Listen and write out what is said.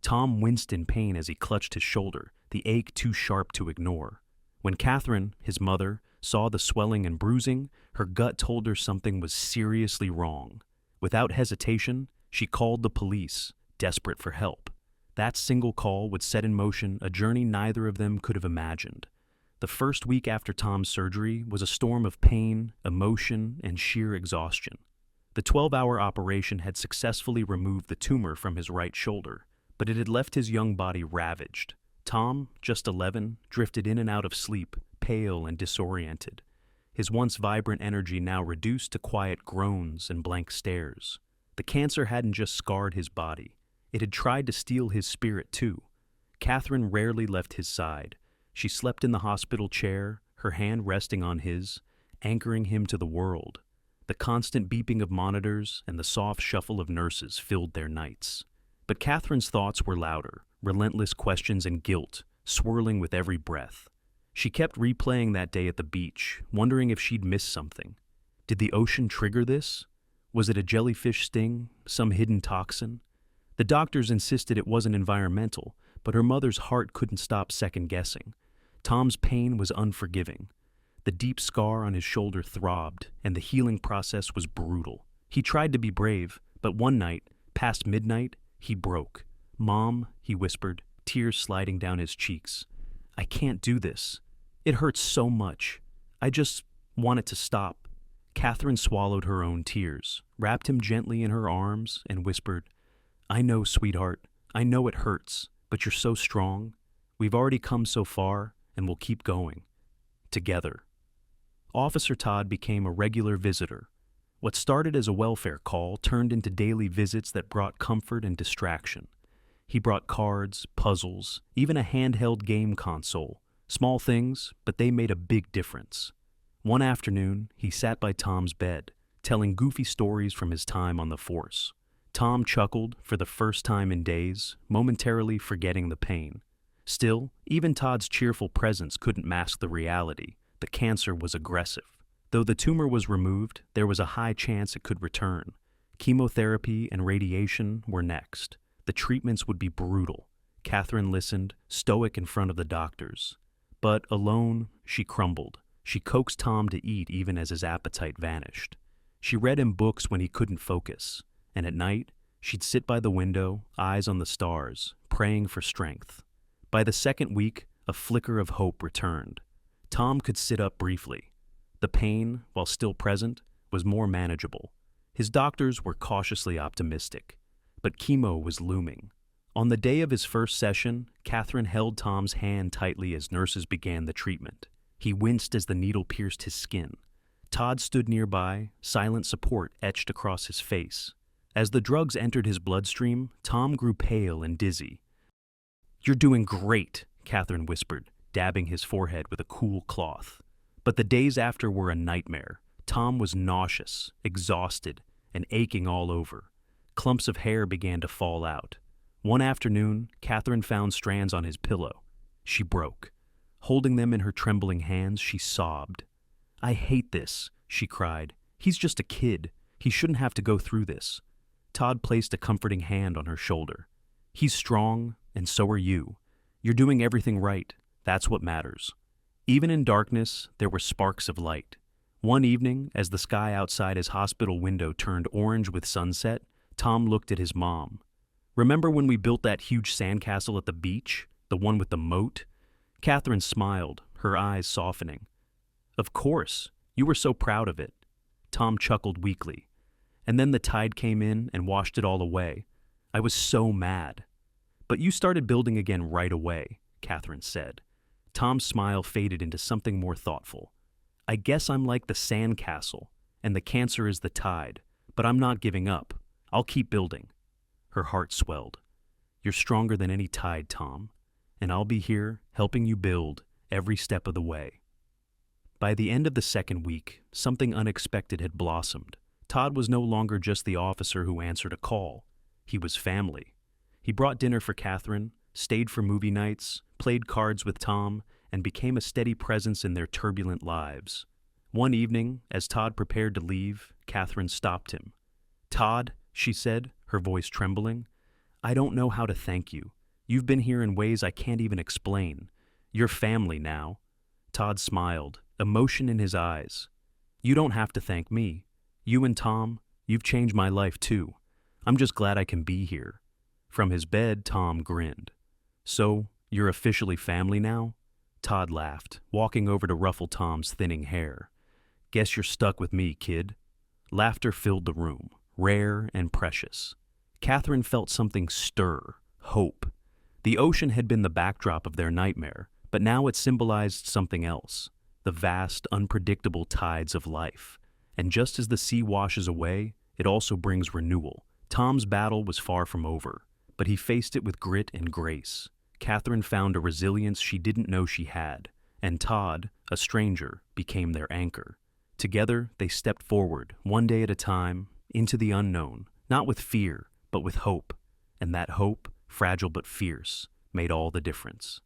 Tom winced in pain as he clutched his shoulder, the ache too sharp to ignore. When Catherine, his mother, saw the swelling and bruising, her gut told her something was seriously wrong. Without hesitation, she called the police, desperate for help. That single call would set in motion a journey neither of them could have imagined. The first week after Tom's surgery was a storm of pain, emotion, and sheer exhaustion. The 12-hour operation had successfully removed the tumor from his right shoulder, but it had left his young body ravaged. Tom, just 11, drifted in and out of sleep, pale and disoriented. His once vibrant energy now reduced to quiet groans and blank stares. The cancer hadn't just scarred his body. It had tried to steal his spirit too. Catherine rarely left his side. She slept in the hospital chair, her hand resting on his, anchoring him to the world. The constant beeping of monitors and the soft shuffle of nurses filled their nights. But Catherine's thoughts were louder, relentless questions and guilt, swirling with every breath. She kept replaying that day at the beach, wondering if she'd missed something. Did the ocean trigger this? Was it a jellyfish sting, some hidden toxin? The doctors insisted it wasn't environmental, but her mother's heart couldn't stop second-guessing. Tom's pain was unforgiving. The deep scar on his shoulder throbbed, and the healing process was brutal. He tried to be brave, but one night, past midnight, he broke. "Mom," he whispered, tears sliding down his cheeks. "I can't do this. It hurts so much. I just want it to stop." Catherine swallowed her own tears, wrapped him gently in her arms, and whispered, "I know, sweetheart. I know it hurts, but you're so strong. We've already come so far, and we'll keep going. Together." Officer Todd became a regular visitor. What started as a welfare call turned into daily visits that brought comfort and distraction. He brought cards, puzzles, even a handheld game console. Small things, but they made a big difference. One afternoon, he sat by Tom's bed, telling goofy stories from his time on the force. Tom chuckled for the first time in days, momentarily forgetting the pain. Still, even Todd's cheerful presence couldn't mask the reality. The cancer was aggressive. Though the tumor was removed, there was a high chance it could return. Chemotherapy and radiation were next. The treatments would be brutal. Catherine listened, stoic in front of the doctors. But alone, she crumbled. She coaxed Tom to eat even as his appetite vanished. She read him books when he couldn't focus. And at night, she'd sit by the window, eyes on the stars, praying for strength. By the second week, a flicker of hope returned. Tom could sit up briefly. The pain, while still present, was more manageable. His doctors were cautiously optimistic. But chemo was looming. On the day of his first session, Catherine held Tom's hand tightly as nurses began the treatment. He winced as the needle pierced his skin. Todd stood nearby, silent support etched across his face. As the drugs entered his bloodstream, Tom grew pale and dizzy. "You're doing great," Catherine whispered, dabbing his forehead with a cool cloth. But the days after were a nightmare. Tom was nauseous, exhausted, and aching all over. Clumps of hair began to fall out. One afternoon, Catherine found strands on his pillow. She broke. Holding them in her trembling hands, she sobbed. "I hate this," she cried. "He's just a kid. He shouldn't have to go through this." Todd placed a comforting hand on her shoulder. "He's strong, and so are you. You're doing everything right. That's what matters." Even in darkness, there were sparks of light. One evening, as the sky outside his hospital window turned orange with sunset, Tom looked at his mom. "Remember when we built that huge sandcastle at the beach? The one with the moat?" Catherine smiled, her eyes softening. "Of course. You were so proud of it." Tom chuckled weakly. "And then the tide came in and washed it all away. I was so mad." "But you started building again right away," Catherine said. Tom's smile faded into something more thoughtful. "I guess I'm like the sandcastle, and the cancer is the tide, but I'm not giving up. I'll keep building." Her heart swelled. "You're stronger than any tide, Tom, and I'll be here helping you build every step of the way." By the end of the second week, something unexpected had blossomed. Todd was no longer just the officer who answered a call. He was family. He brought dinner for Catherine, stayed for movie nights, played cards with Tom, and became a steady presence in their turbulent lives. One evening, as Todd prepared to leave, Catherine stopped him. "Todd," she said, her voice trembling, I don't know how to thank you. You've been here in ways I can't even explain. You're family now." Todd smiled, emotion in his eyes. "You don't have to thank me. You and Tom, you've changed my life too. I'm just glad I can be here." From his bed, Tom grinned. "So, you're officially family now?" Todd laughed, walking over to ruffle Tom's thinning hair. "Guess you're stuck with me, kid." Laughter filled the room, rare and precious. Catherine felt something stir, hope. The ocean had been the backdrop of their nightmare, but now it symbolized something else, the vast, unpredictable tides of life. And just as the sea washes away, it also brings renewal. Tom's battle was far from over, but he faced it with grit and grace. Catherine found a resilience she didn't know she had, and Todd, a stranger, became their anchor. Together, they stepped forward, one day at a time, into the unknown, not with fear, but with hope. And that hope, fragile but fierce, made all the difference.